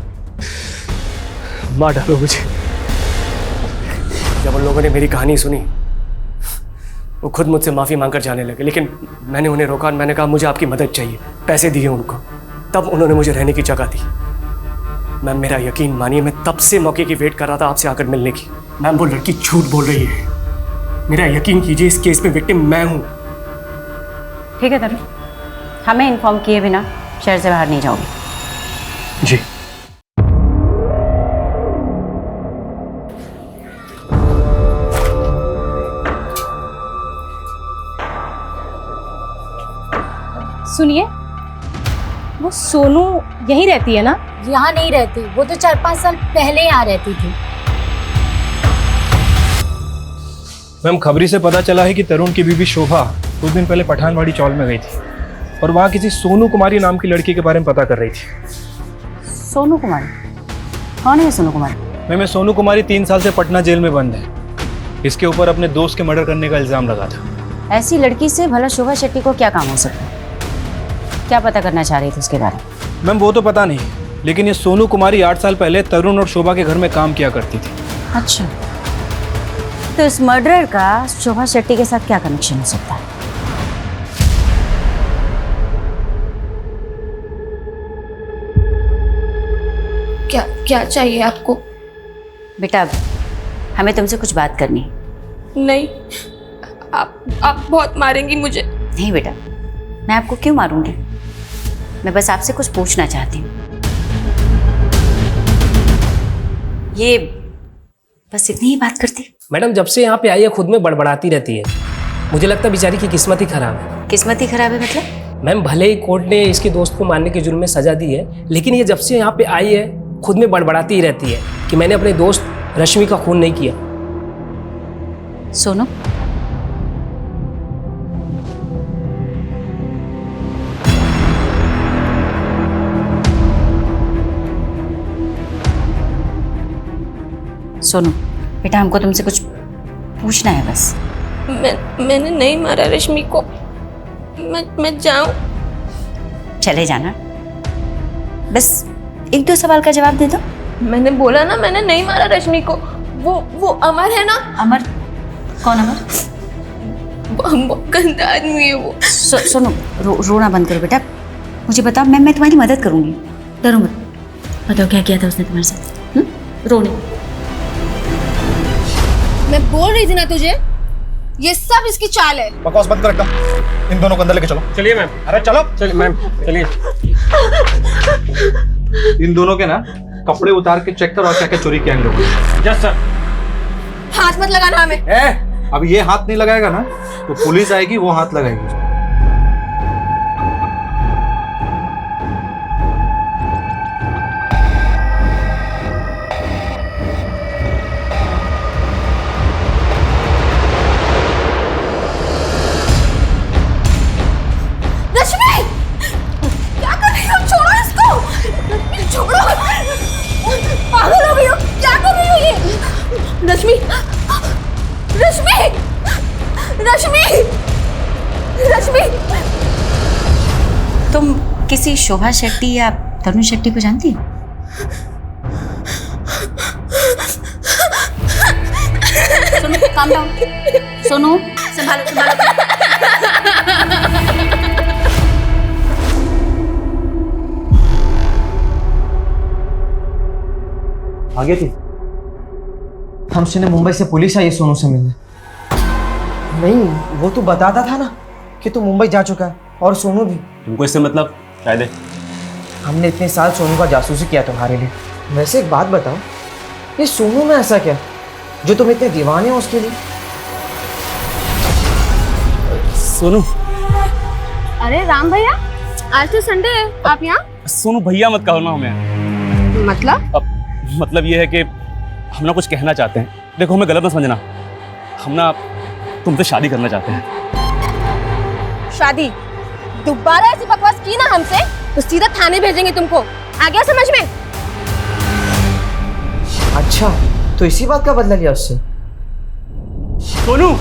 S5: मार डालो मुझे। जब उन लोगों ने मेरी कहानी सुनी वो खुद मुझसे माफ़ी मांगकर जाने लगे, लेकिन मैंने उन्हें रोका और मैंने कहा मुझे आपकी मदद चाहिए। पैसे दिए उनको, तब उन्होंने मुझे रहने की जगह दी। मैम मेरा यकीन मानिए, मैं तब से मौके की वेट कर रहा था आपसे आकर मिलने की। मैम वो लड़की झूठ बोल रही है। मेरा यकीन कीजिए, इस केस में विक्टिम मैं हूं।
S1: ठीक है तरुण, हमें इन्फॉर्म किए बिना शहर से बाहर नहीं जाओगे।
S5: जी।
S13: सुनिए, वो सोनू यहीं रहती है ना?
S19: यहाँ नहीं रहती, वो तो 4-5 साल पहले यहाँ रहती थी।
S8: मैम खबरी से पता चला है कि तरुण की बीवी शोभा कुछ दिन पहले पठानवाड़ी चौल में गई थी और वहाँ किसी सोनू कुमारी नाम की लड़की के बारे में पता कर रही थी।
S1: सोनू कुमारी? कौन है सोनू कुमारी?
S8: मैम सोनू कुमारी 3 साल से पटना जेल में बंद है। इसके ऊपर अपने दोस्त के मर्डर करने का इल्जाम लगा था।
S1: ऐसी लड़की से भला शोभा शेट्टी को क्या काम हो सकता है? क्या पता करना चाह रही थी उसके बारे में?
S8: मैम वो तो पता नहीं, लेकिन ये सोनू कुमारी 8 साल पहले तरुण और शोभा के घर में काम किया करती थी।
S1: अच्छा, तो इस मर्डरर का शोभा शेट्टी के साथ क्या कनेक्शन हो सकता है?
S4: क्या चाहिए आपको?
S1: बेटा हमें तुमसे कुछ बात करनी है।
S4: नहीं, आप बहुत मारेंगी मुझे।
S1: नहीं बेटा, मैं आपको क्यों मारूंगी? मैं बस आपसे कुछ पूछना चाहती हूँ। ये बस इतनी ही बात करती?
S5: मैडम जब से यहाँ पे आई है खुद में बड़बड़ाती रहती है। मुझे लगता है बेचारी की किस्मत ही खराब है।
S1: किस्मत ही खराब है मतलब?
S5: मैम भले ही कोर्ट ने इसके दोस्त को मारने के जुर्म में सजा दी है, लेकिन ये जब से यहाँ पे आई है खुद में बड़बड़ाती ही रहती है कि मैंने अपने दोस्त रश्मि का खून नहीं किया।
S1: सोनू, सोनू बेटा हमको तुमसे कुछ पूछना है बस।
S4: मैंने नहीं मारा रश्मि को। मैं जाऊं?
S1: चले जाना, बस 1-2 सवाल का जवाब दे दो।
S4: मैंने बोला ना, मैंने नहीं मारा रश्मि को। वो अमर है ना?
S1: अमर? कौन अमर?
S4: बहुत गंदा आदमी है वो।
S1: सोनू रोना बंद करो बेटा, मुझे बताओ, मैं तुम्हारी मदद करूंगी। डरो मत, बताओ क्या किया था उसने तुम्हारे साथ? रो नहीं।
S7: मैं बोल रही थी ना तुझे, ये सब इसकी चाल है।
S8: बकवास बंद कर एकदम। इन दोनों को अंदर लेके चलो।
S10: चलिए मैम।
S8: अरे चलो।
S10: चलिए मैम, चलिए।
S8: इन दोनों के ना कपड़े उतार के चेक करो क्या क्या चोरी किया इन लोगों ने।
S10: Yes sir.
S7: हाथ मत लगाना हमें।
S8: अब ये हाथ नहीं लगाएगा ना तो पुलिस आएगी, वो हाथ लगाएगी।
S7: रश्मि, क्या कर रही हो? छोड़ो इसको, छोड़ो। पागल हो गई हो, क्या कर रही हो ये? रश्मि, रश्मि, रश्मि, रश्मि।
S1: तुम किसी शोभा शेट्टी या तरुण शेट्टी को जानती हो?
S11: Sonu, calm down। सोनू,
S7: संभालो, संभालो।
S15: आ गई थी। हम सुने मुंबई से पुलिस आई सोनू से मिलने। नहीं, वो तो बताता था ना कि तू मुंबई जा चुका है, और सोनू भी।
S9: तुमको इससे मतलब शायद
S15: हमने इतने साल सोनू का जासूसी किया तुम्हारे लिए। वैसे एक बात बताओ, ये सोनू में ऐसा क्या जो तुम इतने दीवाने हो उसके लिए?
S9: सोनू।
S7: अरे राम भैया, आज तो संडे है, आप यहाँ?
S9: सोनू भैया मत कहो ना हमें।
S7: मतलब?
S9: अब मतलब ये है कि हम ना कुछ कहना चाहते हैं। देखो, हमें गलत ना समझना, हम ना तुमसे शादी करना चाहते हैं।
S7: शादी? दोबारा ऐसी बकवास की ना हमसे तो सीधा थाने भेजेंगे तुमको। आ गया समझ में?
S15: अच्छा, तो इसी बात का बदला लिया उससे?
S9: सोनू,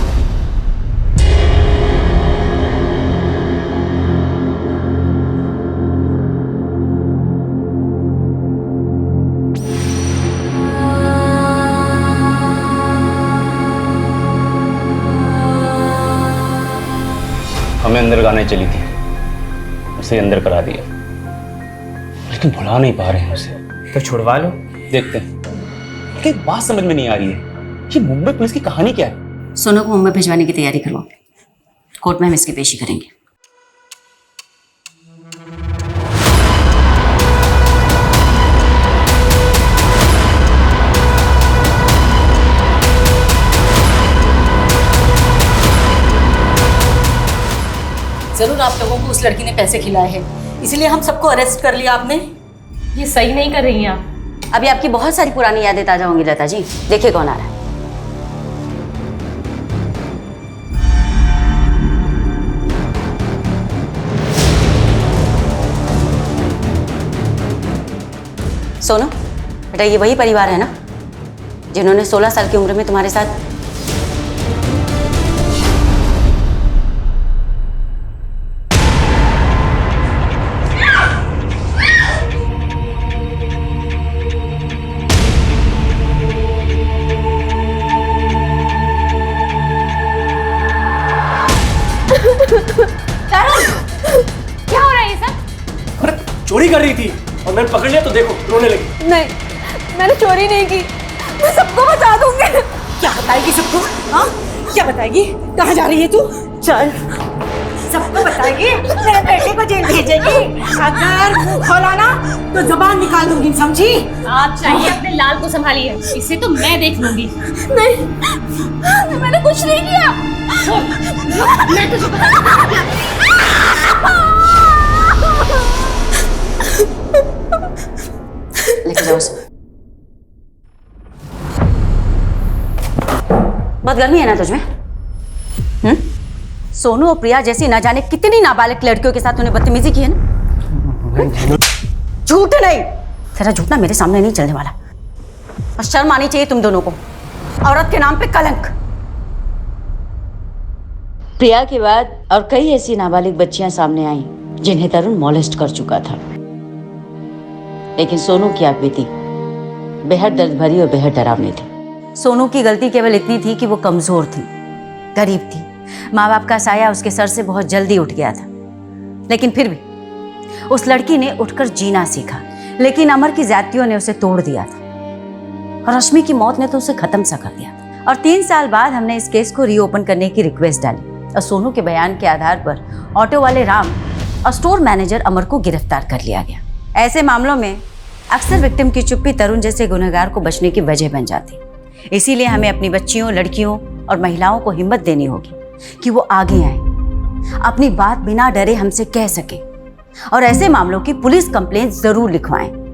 S10: हमें अंदर गाने चली थी, उसे अंदर करा दिया, लेकिन भुला नहीं पा रहे हैं उसे।
S15: तो छुड़वा लो।
S10: देखते हैं। लेकिन एक बात समझ में नहीं आ रही है, ये मुंबई पुलिस की कहानी क्या है?
S1: सोनू को मुंबई भिजवाने की तैयारी करवाओ, कोर्ट में हम इसकी पेशी करेंगे।
S14: जरूर आप लोगों को उस लड़की ने पैसे खिलाए हैं, इसलिए हम सबको अरेस्ट कर लिया आपने। ये सही नहीं कर रही हैं आप।
S1: अभी आपकी बहुत सारी पुरानी यादें ताजा होंगी लता जी। देखिए कौन आ रहा है। सोनू बेटा, ये वही परिवार है ना जिन्होंने 16 साल की उम्र में तुम्हारे साथ
S13: क्या हो रहा है ये सब?
S5: अरे चोरी कर रही थी और मैंने पकड़ लिया तो देखो रोने लगी।
S7: नहीं, मैंने चोरी नहीं की। मैं सबको बता दूंगी।
S14: क्या बताएगी सबको? हाँ, क्या बताएगी? कहाँ जा रही है तू? चल, सबको बताएगी, मेरे बेटे को जेल भेजेगी। अगर मुंह खोला ना तो जुबान निकाल दूंगी, समझी?
S13: आप चाहिए अपने लाल को संभालिए, इसे तो मैं देख लूंगी।
S7: नहीं, मैंने कुछ नहीं किया।
S13: मैं तुझे बता
S1: लेके जाओ उसे। बहुत गर्मी है ना तुझमें? सोनू और प्रिया जैसी ना जाने कितनी नाबालिग लड़कियों के साथ तूने बदतमीजी की है ना। झूठ नहीं, तेरा झूठ ना मेरे सामने नहीं चलने वाला। और शर्म आनी चाहिए तुम दोनों को, औरत के नाम पे कलंक। प्रिया के बाद और कई ऐसी नाबालिग बच्चियां सामने आई जिन्हें तरुण मॉलेस्ट कर चुका था, लेकिन सोनू की आप बीती बेहद दर्द भरी और बेहद डरावनी थी। सोनू की गलती केवल इतनी थी कि वो कमजोर थी, गरीब थी। माँ बाप का साया उसके सर से बहुत जल्दी उठ गया था, लेकिन फिर भी उस लड़की ने उठकर जीना सीखा। लेकिन अमर की ज्यादतियों ने उसे तोड़ दिया था और रश्मि की मौत ने तो उसे खत्म सा कर दिया था। और 3 साल बाद हमने इस केस को रीओपन करने की रिक्वेस्ट डाली और सोनू के बयान के आधार पर ऑटो वाले राम और स्टोर मैनेजर अमर को गिरफ्तार कर लिया गया। ऐसे मामलों में अक्सर विक्टिम की चुप्पी तरुण जैसे गुनहगार को बचने की वजह बन जाती। इसीलिए हमें अपनी बच्चियों, लड़कियों और महिलाओं को हिम्मत देनी होगी कि वो आगे आए, अपनी बात बिना डरे हमसे कह सके और ऐसे मामलों की पुलिस कंप्लेंट जरूर लिखवाएं।